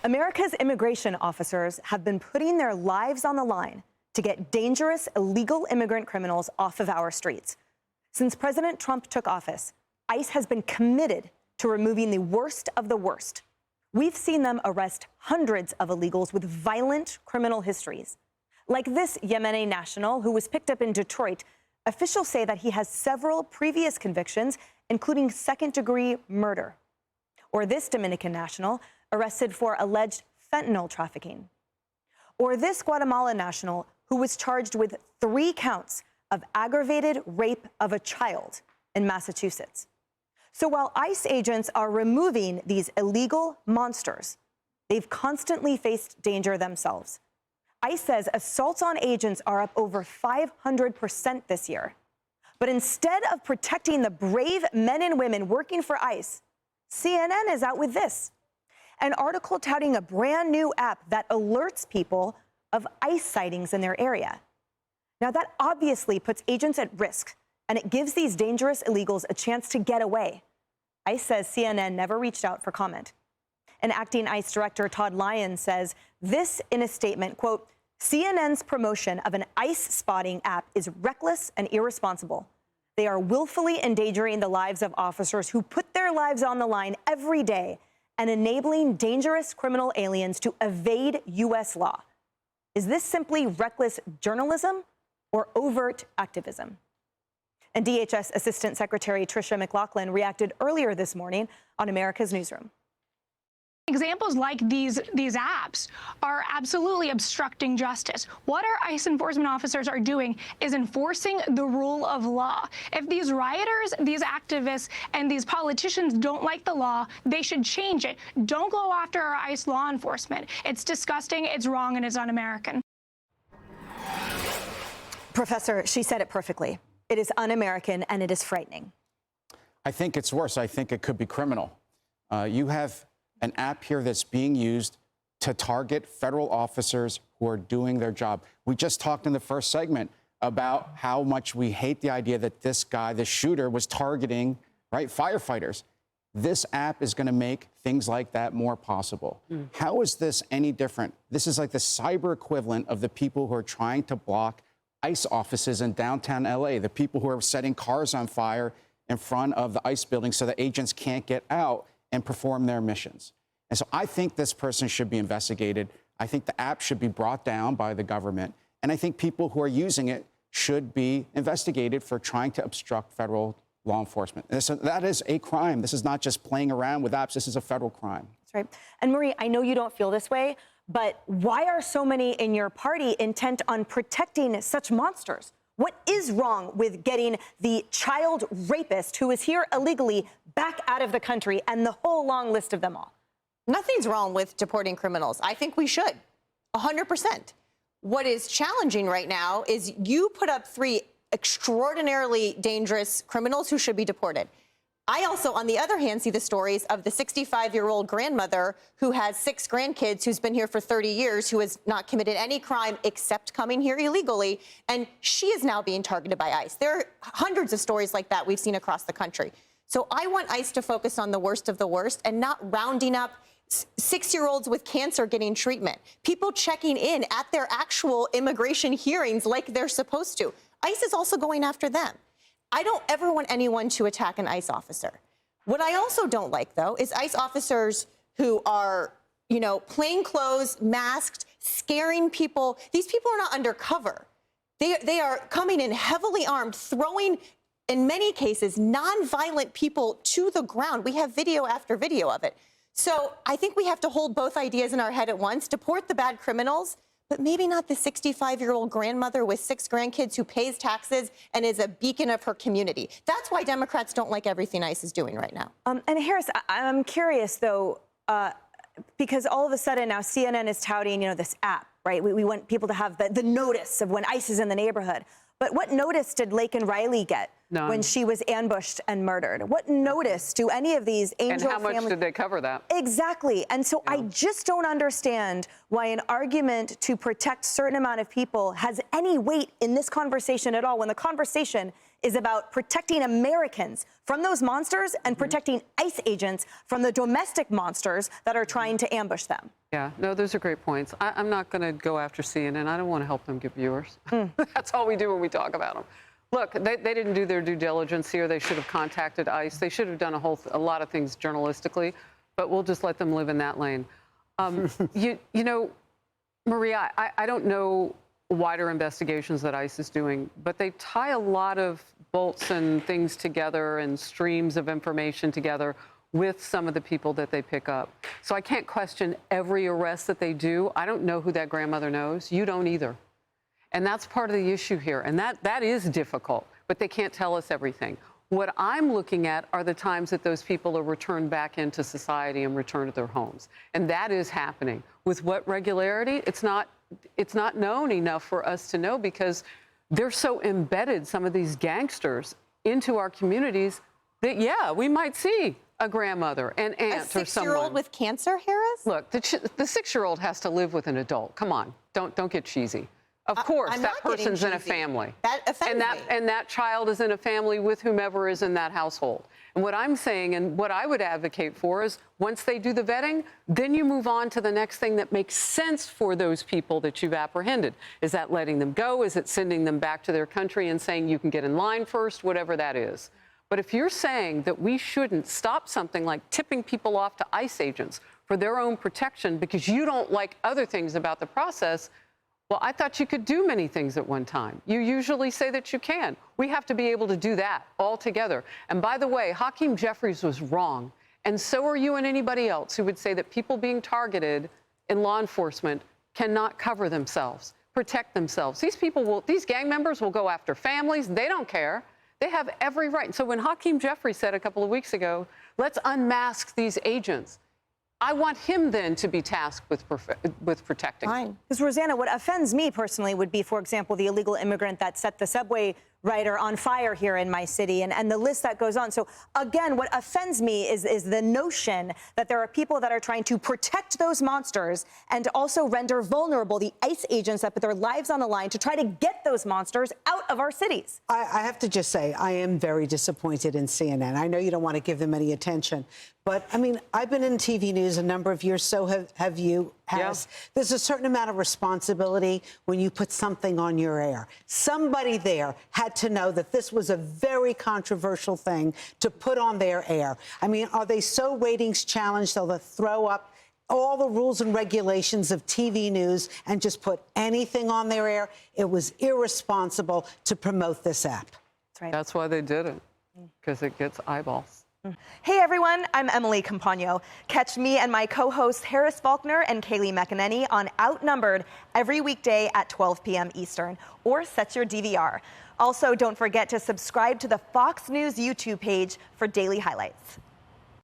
America's immigration officers have been putting their lives on the line to get dangerous, illegal immigrant criminals off of our streets. Since President Trump took office, ICE has been committed to removing the worst of the worst. We've seen them arrest hundreds of illegals with violent criminal histories. Like this Yemeni national who was picked up in Detroit, officials say that he has several previous convictions, including second-degree murder. Or this Dominican national arrested for alleged fentanyl trafficking. Or this Guatemalan national who was charged with 3 counts of aggravated rape of a child in Massachusetts. So while ICE agents are removing these illegal monsters, they've constantly faced danger themselves. ICE says assaults on agents are up over 500% this year. But instead of protecting the brave men and women working for ICE, CNN is out with this. An article touting a brand new app that alerts people of ICE sightings in their area. Now, that obviously puts agents at risk, and it gives these dangerous illegals a chance to get away. ICE says CNN never reached out for comment. And acting ICE Director Todd Lyons says this in a statement, quote, CNN's promotion of an ICE spotting app is reckless and irresponsible. They are willfully endangering the lives of officers who put their lives on the line every day and enabling dangerous criminal aliens to evade U.S. law. Is this simply reckless journalism or overt activism? And DHS Assistant Secretary Tricia McLaughlin reacted earlier this morning on America's Newsroom. Examples like these apps are absolutely obstructing justice. What our ICE enforcement officers are doing is enforcing the rule of law. If these rioters, these activists, and these politicians don't like the law, they should change it. Don't go after our ICE law enforcement. It's disgusting, it's wrong, and it's un-American. Professor, she said it perfectly. It is un-American and it is frightening. I think it's worse. I think it could be criminal. You have an app here that's being used to target federal officers who are doing their job. We just talked in the first segment about how much we hate the idea that this guy, the shooter, was targeting, right, firefighters. This app is going to make things like that more possible. How is this any different? This is like the cyber equivalent of the people who are trying to block ICE offices in downtown LA, the people who are setting cars on fire in front of the ICE building so that agents can't get out and perform their missions. And so I think this person should be investigated. I think the app should be brought down by the government. And I think people who are using it should be investigated for trying to obstruct federal law enforcement. And so that is a crime. This is not just playing around with apps. This is a federal crime. That's right. And Marie, I know you don't feel this way, but why are so many in your party intent on protecting such monsters? What is wrong with getting the child rapist who is here illegally back out of the country and the whole long list of them all? Nothing's wrong with deporting criminals. I think we should, 100%. What is challenging right now is you put up 3 extraordinarily dangerous criminals who should be deported. I also, on the other hand, see the stories of the 65-year-old grandmother who has 6 grandkids, who's been here for 30 years, who has not committed any crime except coming here illegally, and she is now being targeted by ICE. There are hundreds of stories like that we've seen across the country. So I want ICE to focus on the worst of the worst and not rounding up 6-year-olds with cancer getting treatment, people checking in at their actual immigration hearings like they're supposed to. ICE is also going after them. I don't ever want anyone to attack an ICE officer. What I also don't like, though, is ICE officers who are, you know, plain clothes, masked, scaring people. These people are not undercover. They are coming in heavily armed, throwing, in many cases, nonviolent people to the ground. We have video after video of it. So I think we have to hold both ideas in our head at once, deport the bad criminals, but maybe not the 65-year-old grandmother with 6 grandkids who pays taxes and is a beacon of her community. That's why Democrats don't like everything ICE is doing right now. And Harris, I'm curious, though, because all of a sudden now CNN is touting, you know, this app, right? We want people to have the notice of when ICE is in the neighborhood. But what notice did Laken Riley get when she was ambushed and murdered? What notice do any of these Angel And how much did they cover that? Exactly. And so I just don't understand why an argument to protect a certain amount of people has any weight in this conversation at all, when the conversation is about protecting Americans from those monsters and protecting ICE agents from the domestic monsters that are trying to ambush them. Yeah, no, those are great points. I'm not going to go after CNN. I don't want to help them get viewers. That's all we do when we talk about them. Look, they didn't do their due diligence here. They should have contacted ICE. They should have done a lot of things journalistically, but we'll just let them live in that lane. You know, Maria, I don't know wider investigations that ICE is doing, but they tie a lot of bolts and things together and streams of information together with some of the people that they pick up. So I can't question every arrest that they do. I don't know who that grandmother knows. You don't either. And that's part of the issue here. And that is difficult, but they can't tell us everything. What I'm looking at are the times that those people are returned back into society and returned to their homes. And that is happening. With what regularity? It's not known enough for us to know because they're so embedded, some of these gangsters, into our communities that, yeah, we might see a grandmother, an aunt, or someone. A 6-year-old with cancer, Harris? Look, the 6-year-old has to live with an adult. Come on, don't get cheesy. Of course, that person's in a family. That offends me. And that child is in a family with whomever is in that household. And what I'm saying and what I would advocate for is once they do the vetting, then you move on to the next thing that makes sense for those people that you've apprehended. Is that letting them go? Is it sending them back to their country and saying you can get in line first? Whatever that is. But if you're saying that we shouldn't stop something like tipping people off to ICE agents for their own protection because you don't like other things about the process, well, I thought you could do many things at one time. You usually say that you can. We have to be able to do that all together. And by the way, Hakeem Jeffries was wrong. And so are you and anybody else who would say that people being targeted in law enforcement cannot cover themselves, protect themselves. These gang members will go after families. They don't care. They have every right. And so when Hakeem Jeffries said a couple of weeks ago, let's unmask these agents, I want him then to be tasked with protecting. Fine. Because, Rosanna, what offends me personally would be, for example, the illegal immigrant that set the subway rider on fire here in my city, and the list that goes on. So, again, what offends me is the notion that there are people that are trying to protect those monsters and also render vulnerable the ICE agents that put their lives on the line to try to get those monsters out of our cities. I have to just say, I am very disappointed in CNN. I know you don't want to give them any attention, but, I mean, I've been in TV news a number of years, so have you, Harris. Yeah. There's a certain amount of responsibility when you put something on your air. Somebody there had to know that this was a very controversial thing to put on their air. I mean, are they so ratings challenged they'll throw up all the rules and regulations of TV news and just put anything on their air? It was irresponsible to promote this app. That's right. That's why they did it, because it gets eyeballs. Hey, everyone, I'm Emily Campagno. Catch me and my co-hosts Harris Faulkner and Kaylee McEnany on Outnumbered every weekday at 12 p.m. Eastern, or set your DVR. Also, don't forget to subscribe to the Fox News YouTube page for daily highlights.